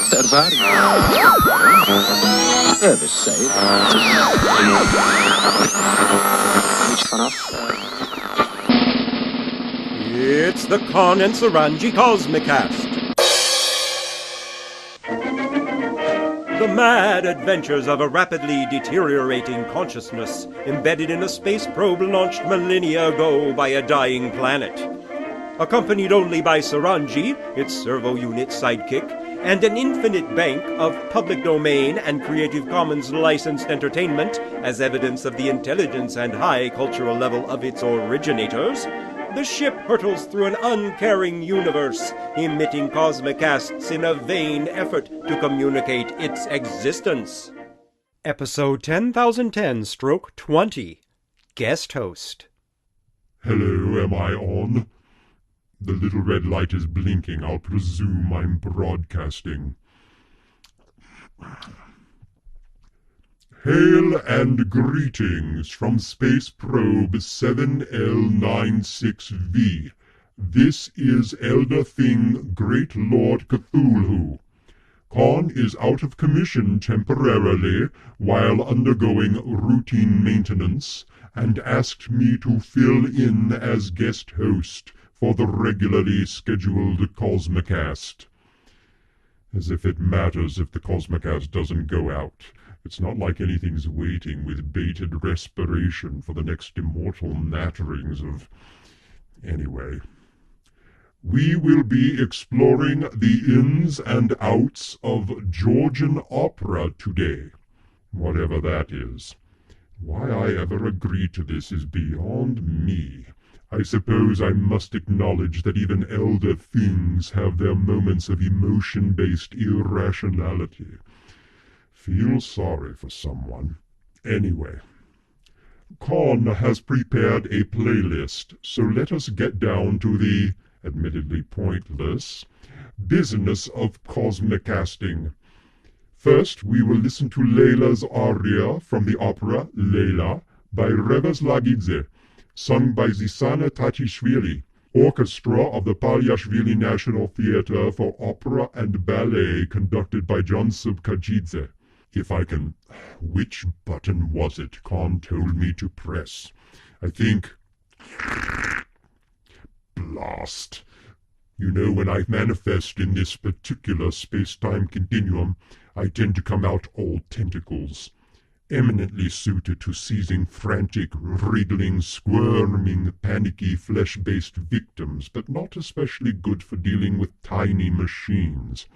Slechte ervaring. We zijn. Iets vanaf. It's the Khan and Suranji Cosmicast. The mad adventures of a rapidly deteriorating consciousness embedded in a space probe launched millennia ago by a dying planet. Accompanied only by Suranji, its servo unit sidekick, and an infinite bank of public domain and Creative Commons licensed entertainment as evidence of the intelligence and high cultural level of its originators, the ship hurtles through an uncaring universe, emitting Cosmicasts in a vain effort to communicate its existence. Episode 10,010/20. Guest Host. Hello, am I on? The little red light is blinking. I'll presume I'm broadcasting. Hail and greetings from Space Probe 7L96V. This is Elder Thing Great Lord Cthulhu. Khan is out of commission temporarily while undergoing routine maintenance and asked me to fill in as guest host for the regularly scheduled Cosmicast. As if it matters if the Cosmicast doesn't go out. It's not like anything's waiting with bated respiration for the next immortal natterings of... Anyway. We will be exploring the ins and outs of Georgian opera today, whatever that is. Why I ever agreed to this is beyond me. I suppose I must acknowledge that even elder things have their moments of emotion-based irrationality. Feel sorry for someone. Anyway, Khan has prepared a playlist, so let us get down to the, admittedly pointless, business of Cosmicasting. First, we will listen to Lela's Aria from the opera Lela by Revas Lagidze, sung by Zisana Tatischwili, orchestra of the Palyashvili National Theatre for Opera and Ballet, conducted by Kajidze. If I can... Which button was it Khan told me to press? I think... Blast. You know, when I manifest in this particular space-time continuum, I tend to come out all tentacles. Eminently suited to seizing frantic, wriggling, squirming, panicky, flesh-based victims, but not especially good for dealing with tiny machines.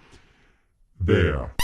There.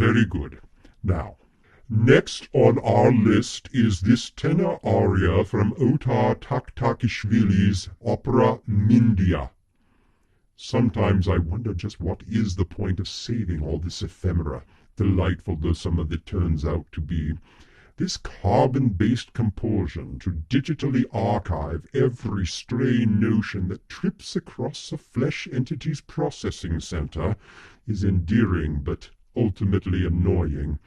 Very good. Now, next on our list is this tenor aria from Otar Taktakishvili's opera Mindia. Sometimes I wonder just what is the point of saving all this ephemera, delightful though some of it turns out to be. This carbon-based compulsion to digitally archive every stray notion that trips across a flesh entity's processing center is endearing but ultimately annoying.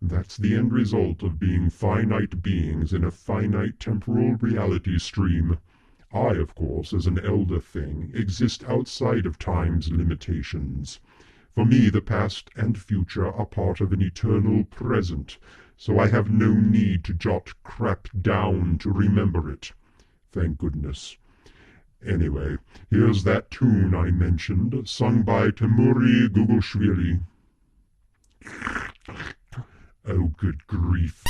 That's the end result of being finite beings in a finite temporal reality stream. I, of course, as an elder thing, exist outside of time's limitations. For me, the past and future are part of an eternal present, so I have no need to jot crap down to remember it. Thank goodness. Anyway, here's that tune I mentioned, sung by Temuri Gugushwili. Oh, good grief.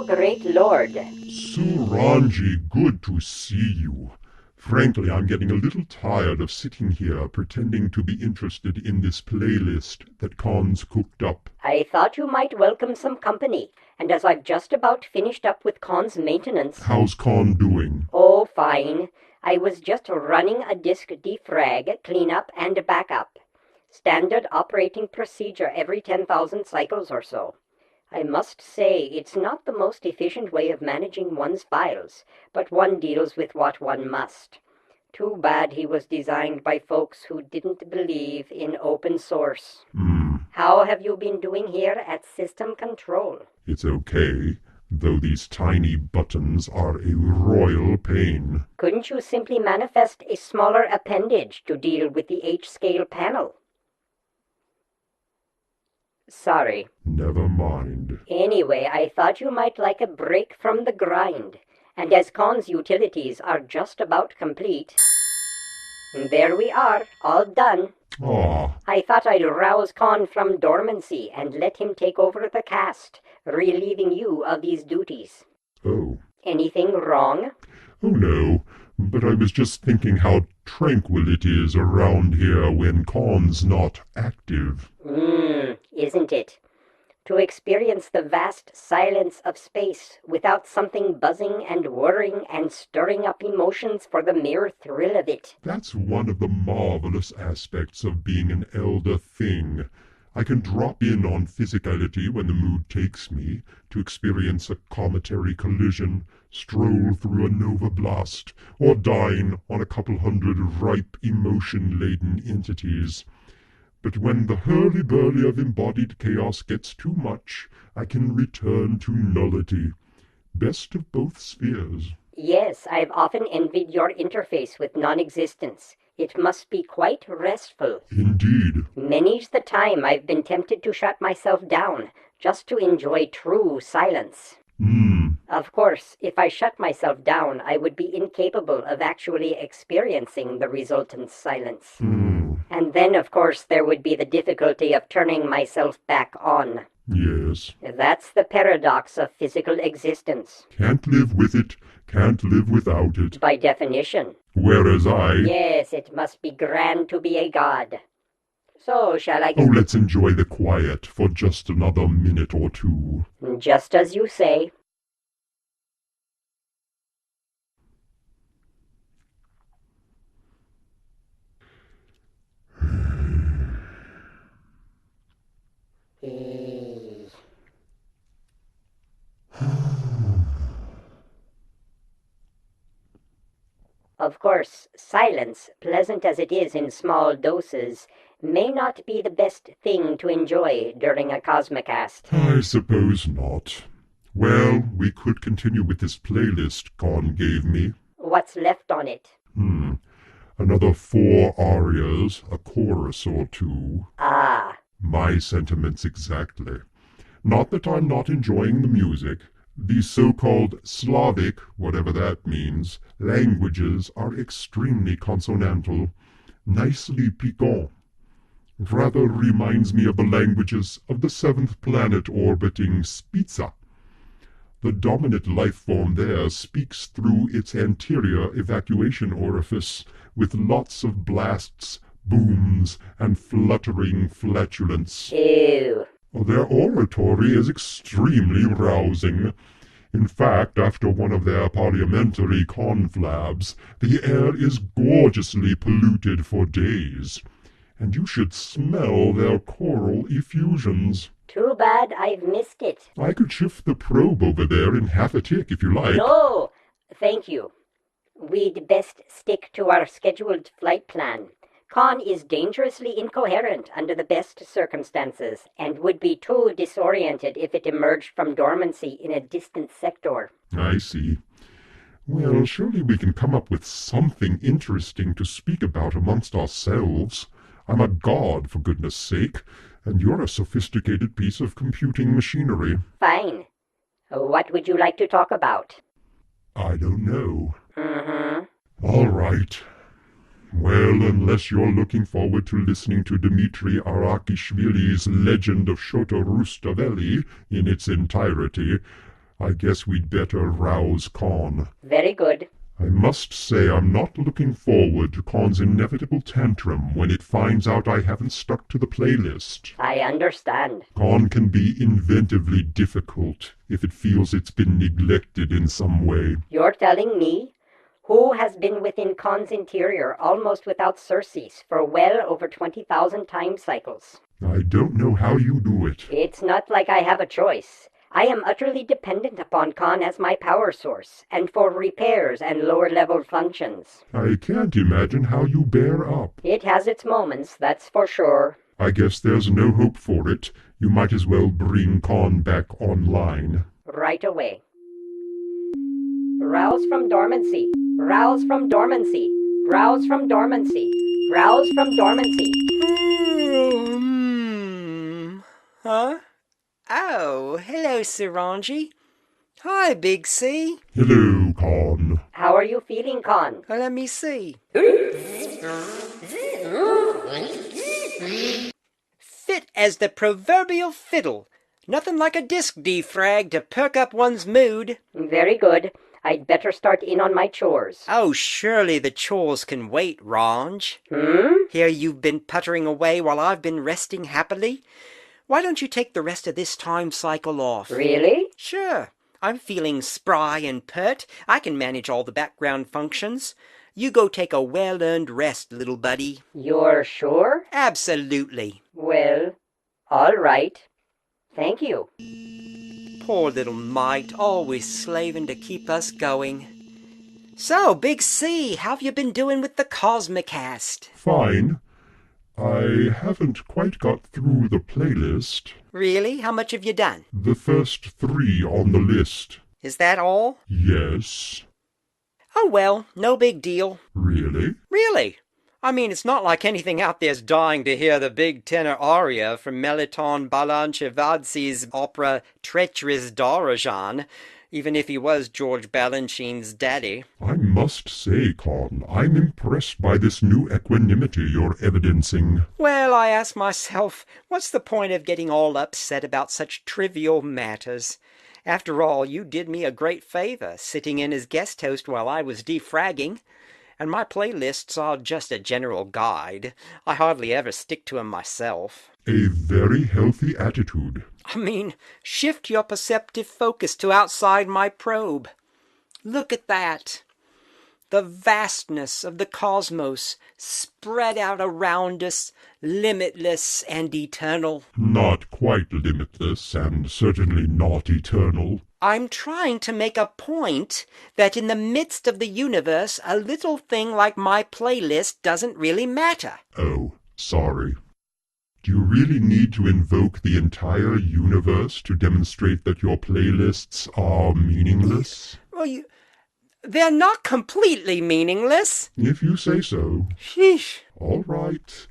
Great Lord. Suranji, good to see you. Frankly, I'm getting a little tired of sitting here pretending to be interested in this playlist that Khan's cooked up. I thought you might welcome some company, and as I've just about finished up with Khan's maintenance... How's Khan doing? Oh, fine. I was just running a disk defrag, cleanup, and backup. Standard operating procedure every 10,000 cycles or so. I must say, it's not the most efficient way of managing one's files, but one deals with what one must. Too bad he was designed by folks who didn't believe in open source. How have you been doing here at System Control? It's okay, though these tiny buttons are a royal pain. Couldn't you simply manifest a smaller appendage to deal with the H-scale panel? Sorry. Never mind. Anyway, I thought you might like a break from the grind, and as Khan's utilities are just about complete... There we are, all done. Ah, I thought I'd rouse Khan from dormancy and let him take over the cast, relieving you of these duties. oh. Anything wrong? Oh no, but I was just thinking how tranquil it is around here when Khan's not active. Isn't it? To experience the vast silence of space without something buzzing and whirring and stirring up emotions for the mere thrill of it. That's one of the marvelous aspects of being an elder thing. I can drop in on physicality when the mood takes me, to experience a cometary collision, stroll through a nova blast, or dine on a couple hundred ripe emotion-laden entities. But when the hurly-burly of embodied chaos gets too much, I can return to nullity. Best of both spheres. Yes, I've often envied your interface with non-existence. It must be quite restful. Indeed. Many's the time I've been tempted to shut myself down, just to enjoy true silence. Of course, if I shut myself down, I would be incapable of actually experiencing the resultant silence. And then, of course, there would be the difficulty of turning myself back on. Yes. That's the paradox of physical existence. Can't live with it, can't live without it. By definition. Whereas I... Yes, it must be grand to be a god. So, shall I... Oh, let's enjoy the quiet for just another minute or two. Just as you say. Of course, silence, pleasant as it is in small doses, may not be the best thing to enjoy during a Cosmicast. I suppose not. Well, we could continue with this playlist Con gave me. What's left on it? Another 4 arias, a chorus or 2. Ah. My sentiments exactly. Not that I'm not enjoying the music. These so-called Slavic, whatever that means, languages are extremely consonantal, nicely piquant. Rather reminds me of the languages of the 7th planet orbiting Spica. The dominant life form there speaks through its anterior evacuation orifice, with lots of blasts, booms, and fluttering flatulence. Ew. Their oratory is extremely rousing. In fact, after one of their parliamentary conflabs, the air is gorgeously polluted for days. And you should smell their choral effusions. Too bad I've missed it. I could shift the probe over there in half a tick if you like. No, thank you. We'd best stick to our scheduled flight plan. Khan is dangerously incoherent under the best circumstances, and would be too disoriented if it emerged from dormancy in a distant sector. I see. Well, surely we can come up with something interesting to speak about amongst ourselves. I'm a god, for goodness sake, and you're a sophisticated piece of computing machinery. Fine. What would you like to talk about? I don't know. All right. Well, unless you're looking forward to listening to Temuri Gugushwili's Legend of Shoto Rustaveli in its entirety, I guess we'd better rouse Con. Very good. I must say I'm not looking forward to Con's inevitable tantrum when it finds out I haven't stuck to the playlist. I understand. Con can be inventively difficult if it feels it's been neglected in some way. You're telling me? Who has been within Con's interior almost without surcease for well over 20,000 time cycles? I don't know how you do it. It's not like I have a choice. I am utterly dependent upon Con as my power source, and for repairs and lower-level functions. I can't imagine how you bear up. It has its moments, that's for sure. I guess there's no hope for it. You might as well bring Con back online. Right away. Rouse from dormancy. Rouse from dormancy. Rouse from dormancy. Rouse from dormancy. Huh? Oh, hello, Suranji. Hi, Big C. Hello, Con. How are you feeling, Con? Let me see. Fit as the proverbial fiddle. Nothing like a disc defrag to perk up one's mood. Very good. I'd better start in on my chores. Oh, surely the chores can wait, Ranj. Here you've been puttering away while I've been resting happily. Why don't you take the rest of this time cycle off? Really? Sure. I'm feeling spry and pert. I can manage all the background functions. You go take a well-earned rest, little buddy. You're sure? Absolutely. Well, all right. Thank you. Poor little mite, always slaving to keep us going. So, Big C, how've you been doing with the Cosmicast? Fine. I haven't quite got through the playlist. Really? How much have you done? The first 3 on the list. Is that all? Yes. Oh well, no big deal. Really? Really? I mean, it's not like anything out there's dying to hear the big tenor aria from Meliton Balanchevadzi's opera Treacherous Darajan, even if he was George Balanchine's daddy. I must say, Con, I'm impressed by this new equanimity you're evidencing. Well, I ask myself, what's the point of getting all upset about such trivial matters? After all, you did me a great favor, sitting in as guest host while I was defragging. And my playlists are just a general guide. I hardly ever stick to 'em myself. A very healthy attitude. I mean, shift your perceptive focus to outside my probe. Look at that. The vastness of the cosmos spread out around us, limitless and eternal. Not quite limitless, and certainly not eternal. I'm trying to make a point that in the midst of the universe, a little thing like my playlist doesn't really matter. Oh, sorry. Do you really need to invoke the entire universe to demonstrate that your playlists are meaningless? Well, they're not completely meaningless. If you say so. Sheesh. All right.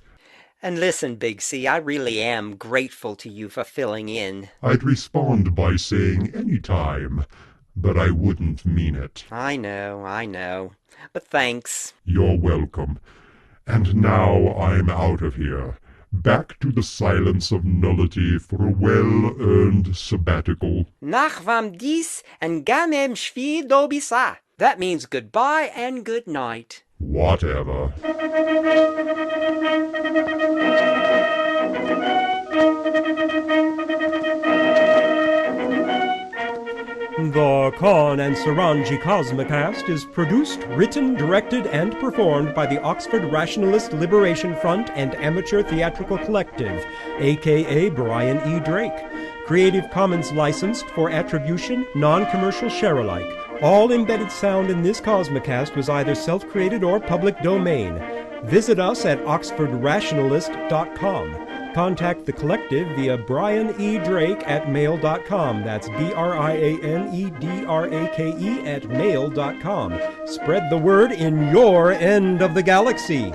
And listen, Big C, I really am grateful to you for filling in. I'd respond by saying any time, but I wouldn't mean it. I know. But thanks. You're welcome. And now I'm out of here. Back to the silence of nullity for a well-earned sabbatical. Nach vam dis and gamem shvi dobisa. That means goodbye and good night. Whatever. The Con and Suranji Cosmicast is produced, written, directed, and performed by the Oxford Rationalist Liberation Front and Amateur Theatrical Collective, a.k.a. Brian E. Drake. Creative Commons licensed for attribution, non-commercial share-alike. All embedded sound in this Cosmicast was either self-created or public domain. Visit us at oxfordrationalist.com. Contact the collective via brianedrake@mail.com. That's BrianEdrake@mail.com. Spread the word in your end of the galaxy.